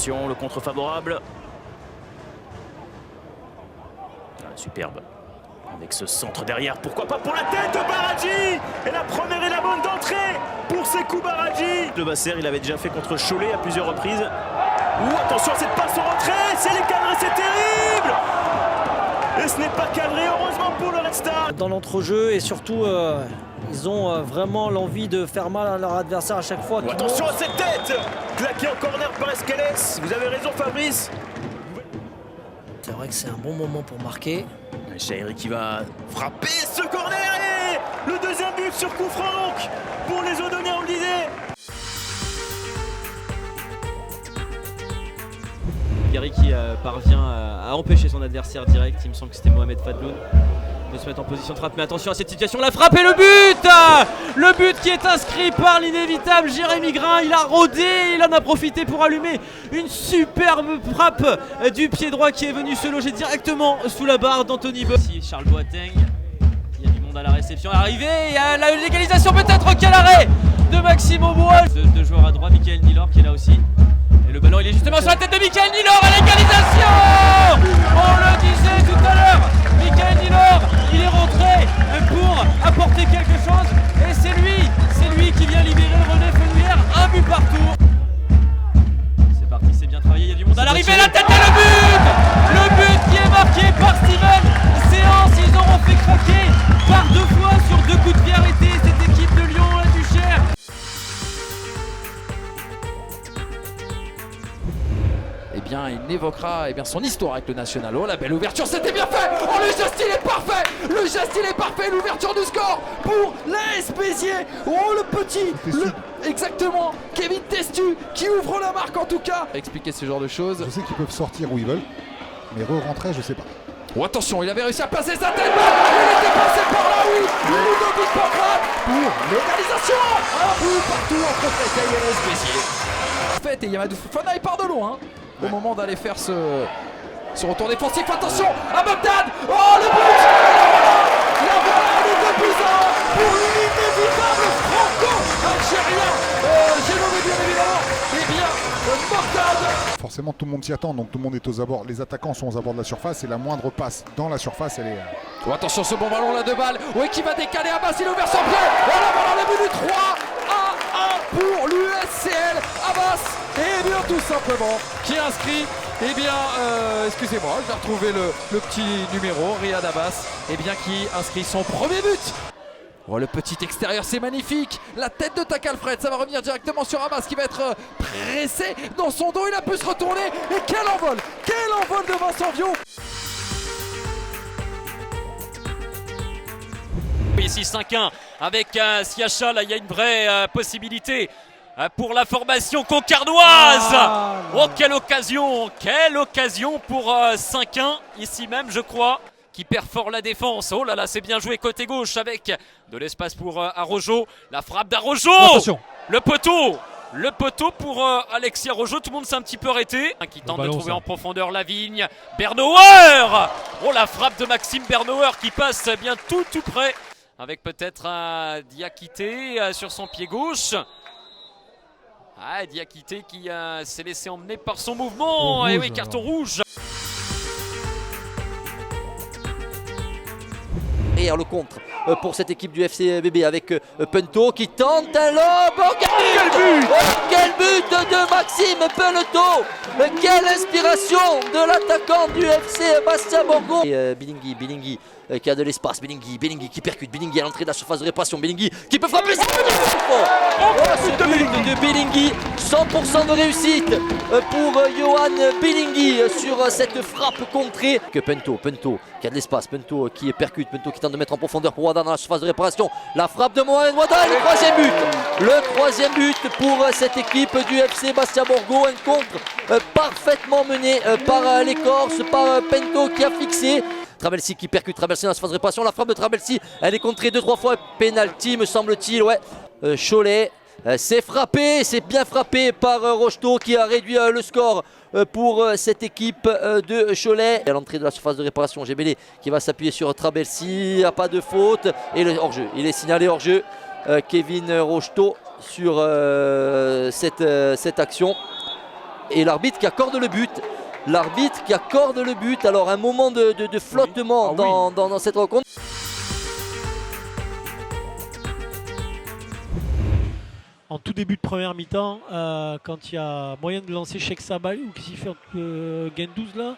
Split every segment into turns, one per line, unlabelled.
Attention, le contre favorable. Ah, superbe. Avec ce centre derrière, pourquoi pas pour la tête de Baradji. Et la première et la bonne d'entrée pour Sékou Baradji. Le Basser, il avait déjà fait contre Cholet à plusieurs reprises. Ouh, attention à cette passe en retrait, si elle est cadrée, c'est terrible. Et ce n'est pas cadré, heureusement pour le Red Star.
Dans l'entrejeu et surtout, ils ont vraiment l'envie de faire mal à leur adversaire à chaque fois.
Attention à cette tête claquée en corner par Escalès. Vous avez raison Fabrice.
C'est vrai que c'est un bon moment pour marquer.
Chahiri qui va frapper ce corner et le deuxième but sur coup franc donc pour les Odoniens, on le disait.
Gary qui parvient à empêcher son adversaire direct, il me semble que c'était Mohamed Fadloun, de se mettre en position de frappe, mais attention à cette situation, la frappe et le but. Le but qui est inscrit par l'inévitable Jérémy Grain, il a rodé, il en a profité pour allumer une superbe frappe du pied droit qui est venu se loger directement sous la barre d'Anthony Boy. Ici Charles Boateng, il y a du monde à la réception, arrivé, il y a la légalisation peut-être, quel arrêt de Maxime Aubois. Deux joueurs à droite, Michael Nilor qui est là aussi. Et le ballon il est justement sur la tête de Michael Nilor à l'égalisation. On le disait tout à l'heure, Michael Nilor, il est rentré pour apporter quelque chose et c'est lui qui vient libérer le René Fenouillère, un but partout. C'est parti, c'est bien travaillé, il y a du monde à l'arrivée, la tête et le but. Le but qui est marqué par Steven Séance, ils auront fait craquer par deux fois sur deux coups de pied arrêtés cette équipe de Lyon la Duchère.
Eh bien, il évoquera son histoire avec le National. Oh, la belle ouverture, c'était bien fait. Oh, le geste, il est parfait. Le geste, il est parfait. L'ouverture du score pour l'AS Béziers. Oh, le petit. Exactement. Kevin Testu qui ouvre la marque en tout cas. Expliquer ce genre de choses.
Je sais qu'ils peuvent sortir où ils veulent, mais re-rentrer, je sais pas.
Oh, attention, il avait réussi à placer sa tête. Il était passé par là, oui. Ludovic Pocrate pour l'égalisation. Un but partout entre Créteil et l'AS Béziers. En fait, et Yamadou Fofana, il part de loin. Au moment d'aller faire ce retour défensif, attention à Bagdad. Oh, le but. La voilà, le 2 buts à 1 pour l'inévitable franco-algérien. J'ai nommé bien évidemment, eh bien, Bagdad.
Forcément, tout le monde s'y attend, donc tout le monde est aux abords. Les attaquants sont aux abords de la surface et la moindre passe dans la surface, elle est...
Oh, attention, ce bon ballon là de balle. Oui, qui va décaler Abbas, il est ouvert son pied. Oh là, voilà le but 3 à 1 pour l'USCL. Abbas, et bien tout simplement, qui inscrit, eh bien, excusez-moi, je vais retrouver le petit numéro, Riyad Abbas, eh bien, qui inscrit son premier but. Oh, le petit extérieur, c'est magnifique. La tête de Takalfred, ça va revenir directement sur Abbas qui va être pressé dans son dos. Il a pu se retourner. Et quel envol de Vincent Viau.
Ici 5-1 avec Siacha, là il y a une vraie possibilité pour la formation concarnoise. Oh, quelle occasion pour 5-1 ici même, je crois, qui perfore la défense. Oh là là, c'est bien joué côté gauche avec de l'espace pour Arrojo. La frappe d'Arrojo. Le poteau pour Alexis Arrojo. Tout le monde s'est un petit peu arrêté. Qui tente de trouver en profondeur Lavigne. Bernauer. Oh, la frappe de Maxime Bernauer qui passe bien tout près. Avec peut-être Diakité sur son pied gauche. Diakité qui s'est laissé emmener par son mouvement. Et oui, carton rouge.
Derrière le contre pour cette équipe du FCBB avec Punto qui tente un lob. Oh, quel but de Maxime Punto. Quelle inspiration de l'attaquant du FC Bastia Borgo. Et Bilingui qui a de l'espace. Bilingui qui percute. Bilingui à l'entrée de la surface de réparation. Bilingui qui peut frapper. Ce but de Bilingui, 100% de réussite pour Johan Bilingui sur cette frappe contrée. Que Punto qui a de l'espace. Punto qui percute. Punto qui tente de mettre en profondeur pour Wada dans la surface de réparation. La frappe de Mohamed Wada et le troisième but. Le troisième but pour cette équipe du FC Bastia Borgo. Un contre parfaitement mené par l'Écorce, par Punto qui a fixé. Trabelsi qui percute, Trabelsi dans la surface de réparation. La frappe de Trabelsi, elle est contrée 2-3 fois. Penalty me semble-t-il, ouais. Cholet, c'est frappé, c'est bien frappé par Rocheteau qui a réduit le score pour cette équipe de Cholet. À l'entrée de la surface de réparation, Gébélé qui va s'appuyer sur Trabelsi, il n'y a pas de faute. Et le hors-jeu, il est signalé hors-jeu. Kevin Rocheteau sur cette action. Et l'arbitre qui accorde le but. L'arbitre qui accorde le but. Alors un moment de flottement dans cette rencontre.
En tout début de première mi-temps, quand il y a moyen de lancer Cheikh Sabali ou qui s'y fait Gendouzi là,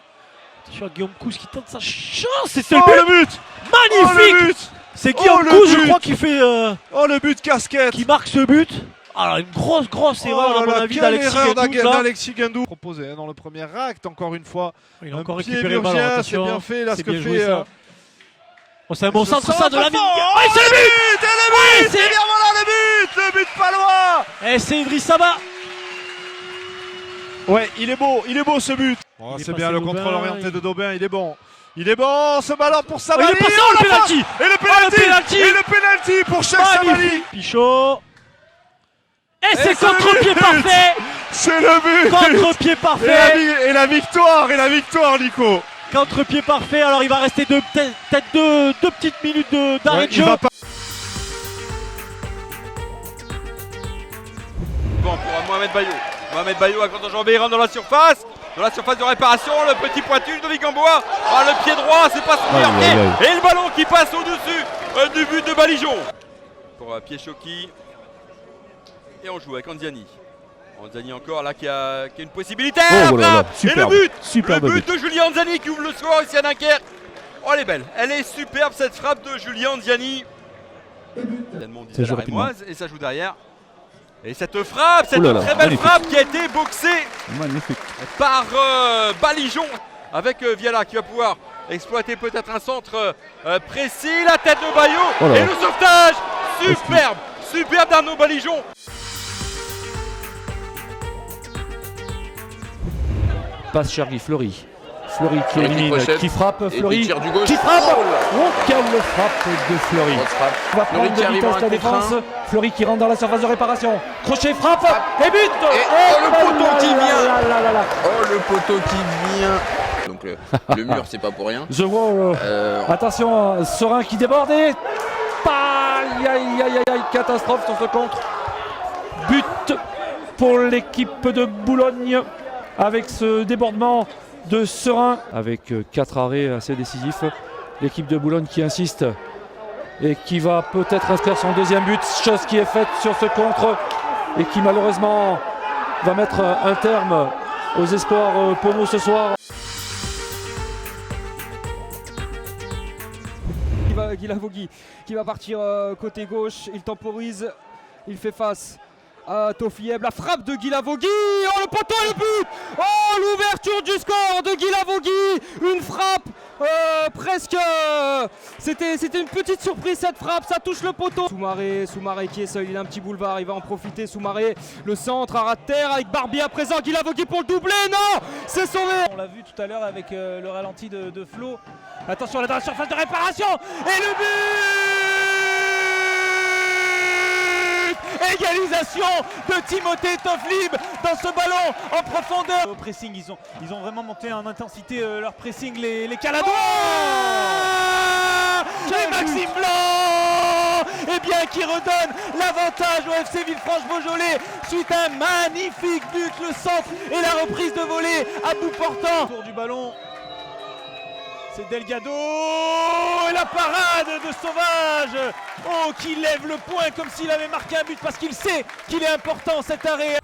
sur Guillaume Cousse qui tente sa chance et c'est
le but.
Magnifique. C'est Guillaume Cousse, je crois, qui fait
le but casquette.
qui marque ce but. Alors une grosse erreur à mon avis
d'Alexis Gendouzi. Proposé dans le premier acte, encore une fois.
Il a
Un
encore
pied
récupéré le ballon,
burgien, c'est
attention.
bien fait là ce
C'est
que
bien joué,
fait.
ça. Oh, c'est un bon centre ça de la vie.
Oh,
Ouais, c'est le but.
Et bien voilà le but palois.
Et c'est Idriss Saba.
Ouais, il est beau ce but. Oh,
Il est
c'est bien
passé
le
Daubin,
contrôle orienté de Daubin, il est bon ce ballon pour
Oh,
Sabali.
il est passé le penalty.
Et le penalty pour Cheikh Sabali.
Pichot. Et c'est
c'est
contre-pied
le but.
parfait.
C'est le but.
Contre-pied parfait.
Et la victoire Nico.
Contre-pied parfait. Alors il va rester peut-être deux petites minutes d'arrêt de jeu.
Bon pour Mohamed Bayo. Mohamed Bayo à grande enjambée, il rentre dans la surface de réparation, le petit pointu de Gamboa. Ah, le pied droit, c'est pas son meilleur pied. Et le ballon qui passe au-dessus du but de Balijon. Pour Pieschoki. Et on joue avec Anziani. Anziani encore là qui a une possibilité. Et le but de Julien Anziani qui ouvre le score ici à Dunkerque. Oh elle est belle, elle est superbe cette frappe de Julien Anziani. Tellement on disait la Rémoise et ça joue derrière. Et cette frappe, très belle frappe qui a été boxée par Balijon avec Viala qui va pouvoir exploiter peut-être un centre précis, la tête de Bayo et le sauvetage, superbe d'Arnaud Balijon.
Passe Chergui, Fleury qui élimine, qui frappe, Fleury
qui tire du gauche.
qui frappe. Oh, quelle frappe de Fleury. On va prendre de vitesse la défense. Fleury qui rentre dans la surface de réparation. Crochet, frappe et but.
Le poteau qui vient. Oh le poteau qui vient. Donc le mur c'est pas pour rien.
Je vois. Attention, Serein qui déborde et aïe, catastrophe sur ce contre. But pour l'équipe de Boulogne avec ce débordement de Serein avec 4 arrêts assez décisifs. L'équipe de Boulogne qui insiste et qui va peut-être inscrire son deuxième but, chose qui est faite sur ce contre et qui malheureusement va mettre un terme aux espoirs Pono ce soir.
Guilavogui qui va partir côté gauche, il temporise, il fait face à Tofieb, la frappe de Guilavogui, oh le poteau et le but, oh l'ouverture du score de Guilavogui, une frappe presque, c'était une petite surprise cette frappe, ça touche le poteau. Soumaré qui est seul, il a un petit boulevard, il va en profiter, Soumaré, le centre à ras de terre avec Barbier à présent, Guilavogui pour le doubler, non, c'est sauvé.
On l'a vu tout à l'heure avec le ralenti de Flo. Attention là dans la surface de réparation et le but. Égalisation de Timothée Toflib dans ce ballon en profondeur. Au pressing, ils ont vraiment monté en intensité leur pressing, les Caladois. Et Maxime Blanc qui redonne l'avantage au FC Villefranche-Beaujolais suite à un magnifique but, le centre et la reprise de volée à bout portant. Autour du ballon. C'est Delgado et la parade de Sauvage, oh qui lève le poing comme s'il avait marqué un but parce qu'il sait qu'il est important cet arrêt.